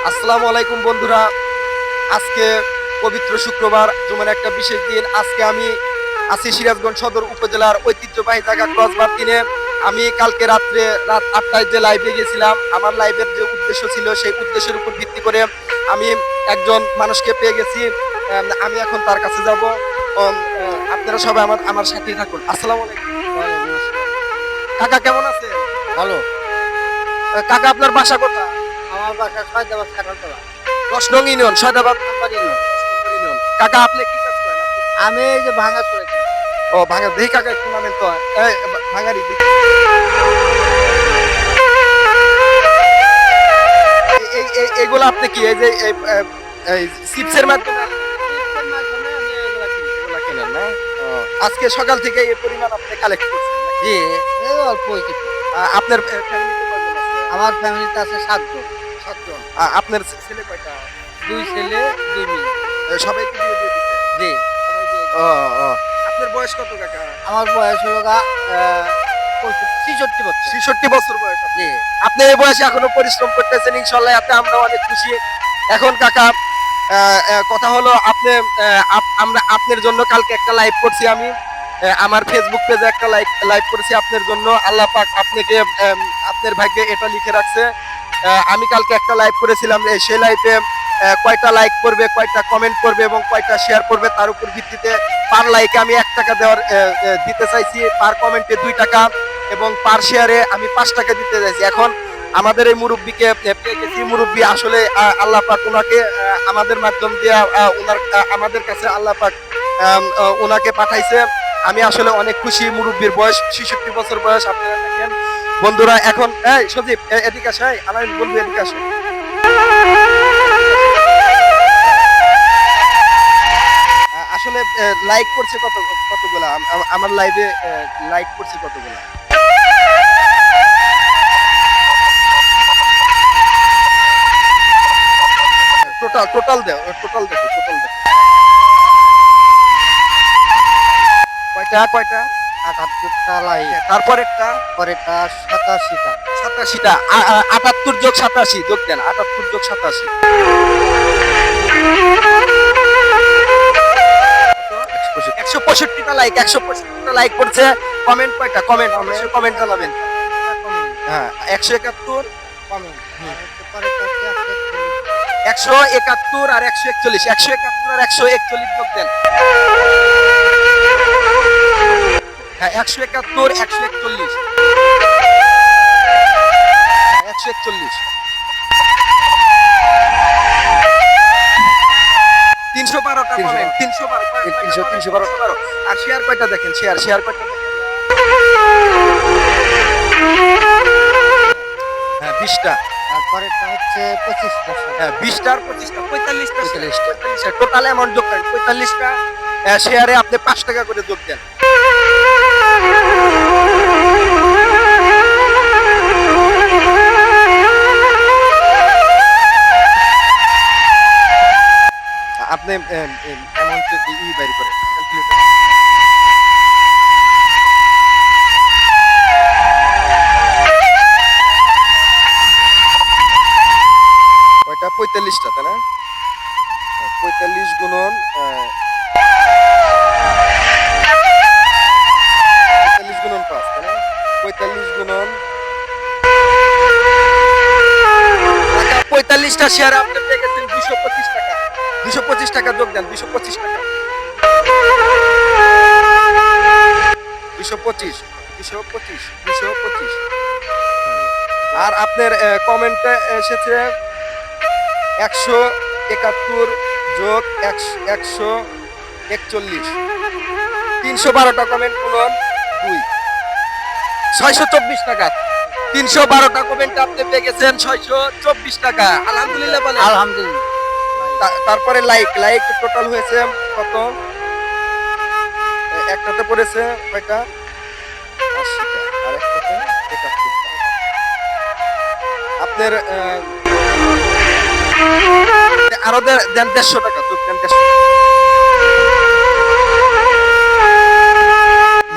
আসসালামু আলাইকুম বন্ধুরা। আজকে পবিত্র শুক্রবার, জুমার একটা বিশেষ দিন। আজকে আমি আছি সিরাজগঞ্জ সদর উপজেলার ঐতিহ্যবাহী জায়গা ক্রসবার দিনে। আমি কালকে রাত 8টায় যে লাইভে গেছিলাম, আমার লাইভের যে উদ্দেশ্য ছিল সেই উদ্দেশ্যের উপর ভিত্তি করে আমি একজন মানুষকে পেয়ে গেছি। আমি এখন তার কাছে যাব। আপনারা সবাই আমার আমার সাথেই থাকুন। আসসালামু আলাইকুম। ওয়ালাইকুম আসসালাম। কাকা কেমন আছে? ভালো। কাকা আপনার বাসা কোথায়? আমার বাসা সয়দাবাদ কাঁঠালতলা। 10 নং union, Saidabad number union. Union. কাকা আপনি কি কাজ করেন? আমি এই যে ভাঙা চলেছি। ও ভাঙা, দেখি কাকা একটু নামেন তো। ভাঙারি দেখি। এগুলো আপনি কি এই যে চিপসের মাধ্যমে এগুলা কেনেন না? ও, আজকে সকাল থেকে এই পরিমাণ আপনি কালেক্ট করছেন নাকি? জি, এই অল্পই কিছু। আপনার ফ্যামিলিতে কয়জন আছে? আমার ফ্যামিলিতে আছে 7 জন। 7 জন। আপনার ছেলে কয়টা? 2 ছেলে, 2 মেয়ে। সবাইকে বিয়ে দিয়ে দিতে? জি, সবাই বিয়ে ও করেছে। ও। আপনার বয়স কত কাকা? আমার বয়স হলো 66 বছর। 66 বছর বয়স আপনার। জি, আপনি এই বয়সে এখনো পরিশ্রম করতেছেন, ইনশাল্লাহ এতে আমরা অনেক খুশি। এখন কাকা কথা হলো আপনি আমরা আপনার জন্য কালকে একটা লাইভ করছি। আমি আমার ফেসবুক পেজে একটা লাইভ করেছি আপনার জন্য। আল্লাহ পাক আপনাকে আপনার ভাগ্যে এটা লিখে রাখছে। আমি কালকে একটা লাইভ করেছিলাম, সেই লাইভে কয়টা লাইক করবে, কয়টা কমেন্ট করবে এবং কয়টা শেয়ার করবে তার উপর ভিত্তিতে পার লাইকে আমি 1 টাকা দেওয়ার দিতে চাইছি, পার কমেন্টে 2 টাকা এবং পার শেয়ারে আমি 5 টাকা দিতে চাইছি। এখন আমাদের এই মুরব্বীকে পেয়ে গেছি। মুরব্বী আসলে আল্লাহ পাক ওনাকে আমাদের মাধ্যম দিয়ে আমাদের কাছে আল্লাহ পাক ওনাকে পাঠাইছে। আমি আসলে অনেক খুশি। মুরব্বীর বয়স 66 বছর বয়স, আপনারা দেখেন বন্ধুরা। এখন এই সজীব এদিকে আসে, আলামিন বলবি এদিকে আসে। আসলে লাইক করছে কতগুলা আমার লাইভে লাইক করছে কতগুলা? টোটাল দেখো। কয়টা? 78টা লাইক। তারপরেরটা পরেরটা 87টা। 87টা। 78 যোগ 87 যোগ দেন। 78 যোগ 87 165টা লাইক। 165টা লাইক করছে। কমেন্ট কয়টা? কমেন্ট জানাবেন। হ্যাঁ, 171 কমেন্ট। পরেরটা হচ্ছে 171 আর 141। 171 আর 141 যোগ দেন। হ্যাঁ, 171 141 141 312টা কমেন্ট। 312 আর শেয়ার কয়টা দেখেন? শেয়ার কয়টা দেখেন? হ্যাঁ, 20টা। তারপরেরটা হচ্ছে 25টা। হ্যাঁ, 20টা আর 25টা 45টা টোটাল অ্যামাউন্ট যোগ করেন। 45টা শেয়ারে আপনি 5 টাকা করে যোগ দেন। আপনি অ্যামাউন্ট বাইর করেন, ক্যালকুলেটর। কয়টা? 45টা, তাই না? 45 গুণন 5, তাই না? 45 গুণন 45টা শেয়ার আপনি পেয়ে গেছেন 225 টাকা। 225 টাকা যোগ দেন। 225 টাকা। 225 আর আপনার কমেন্টে এসেছে 171 যোগ 141। 312টা কমেন্ট গুণন 2, 624 টাকা। 312টা কমেন্ট আপনি পেয়ে গেছেন 624 টাকা। আলহামদুলিল্লাহ বলেন। আলহামদুলিল্লাহ। তারপরে লাইক টোটাল হয়েছে কত? একটাতে পড়েছে কয়টা? 80টা আর একটাতে 71টা। আপনার আরো দেন 150 টাকা যোগ দেন।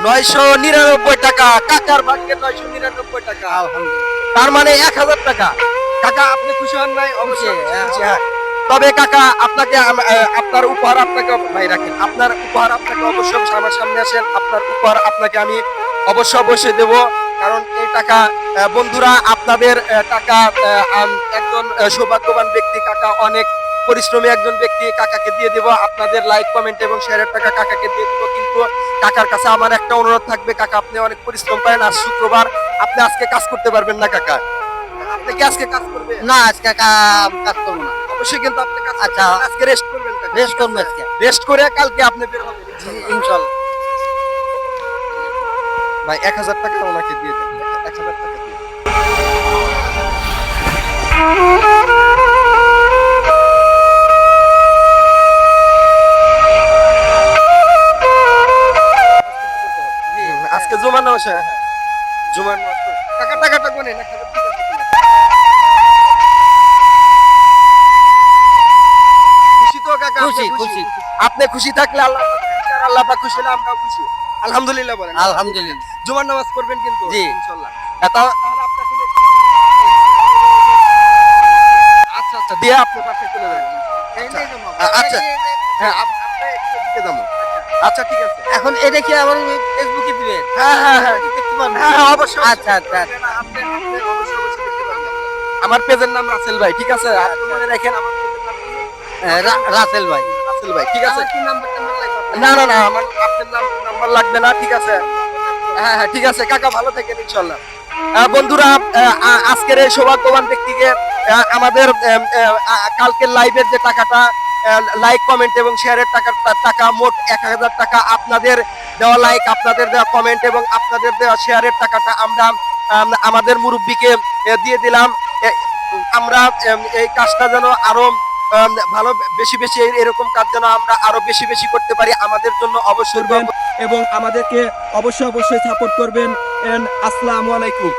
999 টাকা। কাকার ভাগ্যে 999 টাকা। আলহামদুলিল্লাহ। তার মানে 1000 টাকা। কাকা আপনি খুশি হন নাই? অবশ্যই খুশি, হ্যাঁ। খুশি, হ্যাঁ। তবে কাকা আপনাকে আপনার উপহার আপনাকে ভাই রাখেন, আপনার উপহার আপনাকে অবশ্যই আমার সামনে আসেন, আপনার উপহার আপনাকে আমি অবশ্যই দেব। কারণ এই টাকা বন্ধুরা আপনাদের টাকা একজন সৌভাগ্যবান ব্যক্তি কাকা, অনেক পরিশ্রমী একজন ব্যক্তি, কাকাকে দিয়ে দেব। আপনাদের লাইক কমেন্ট এবং শেয়ারের টাকা কাকাকে দিয়ে দেব। কিন্তু কাকার কাছে আমার একটা অনুরোধ থাকবে, কাকা আপনি অনেক পরিশ্রম করেন, আজ শুক্রবার, আপনি আজকে কাজ করতে পারবেন না কাকা? আপনি কি আজকে কাজ করবেন? না, আজকে কাজ করবো না। অবশ্যই কিন্তু আপনি কাজ করবেন। আচ্ছা। আজকে রেস্ট করবেন কাকা। রেস্ট করবো আজকে। রেস্ট করে কালকে আপনি বের হবেন ইনশাআল্লাহ। ইনশাল্লাহ। ভাই 1000 টাকা ওনাকে দিয়ে দেন, 1000 টাকা দিয়ে দেন। আজকে জুমার নামাজ, হ্যাঁ হ্যাঁ, জুমার নামাজ পড়ে। কাকা টাকাটা গুনেন 1000 টাকা দিয়ে দিন। খুশি তো কাকা? আপনি খুশি, খুশি। আপনি খুশি থাকলে আল্লাহ পাক খুশি, আর আল্লাহ পাক খুশি হলে আমরাও খুশি। আলহামদুলিল্লাহ বলেন। আলহামদুলিল্লাহ। জুমার নামাজ পড়বেন কিন্তু জি। ইনশাআল্লাহ। তাহলে আপনার কোনো আচ্ছা আচ্ছা দিয়ে আপনি পাশে চলে যাবেন। আচ্ছা। হ্যাঁ আপনি একটু দিকে যাবো। আচ্ছা ঠিক আছে। এখন এটা কি আবার ফেসবুকে দিবেন? হ্যাঁ হ্যাঁ হ্যাঁ দেখতে পারবেন? হ্যাঁ অবশ্যই। আচ্ছা, আচ্ছা। আপনি অবশ্যই দেখতে পারবেন। আমার পেজের নাম রাসেল ভাই, ঠিক আছে? আপনি মনে রাখেন আমার পেজের নাম কি? রাসেল ভাই। রাসেল ভাই, ঠিক আছে? আমার কি নাম্বারটা মনে লাগবে? না না না, আমার আপনার নাম্বার লাগবে না, ঠিক আছে? হ্যাঁ হ্যাঁ ঠিক আছে কাকা, ভালো থাকেন ইনশাআল্লাহ। বন্ধুরা আজকের এই সৌভাগ্যবান ব্যক্তিকে আমাদের কালকের লাইভের যে টাকাটা, লাইক কমেন্ট এবং শেয়ারের টাকা মোট 1000 টাকা, আপনাদের দেওয়া লাইক, আপনাদের দেওয়া কমেন্ট এবং আপনাদের দেওয়া শেয়ারের টাকাটা আমরা আমাদের মুরব্বিকে দিয়ে দিলাম। আমরা এই কাজটা যেন আরো ভালো, বেশি বেশি এরকম কাজ যেন আমরা আরো বেশি বেশি করতে পারি, আমাদের জন্য অবশ্যই এবং আমাদেরকে অবশ্যই সাপোর্ট করবেন। আসসালামু আলাইকুম।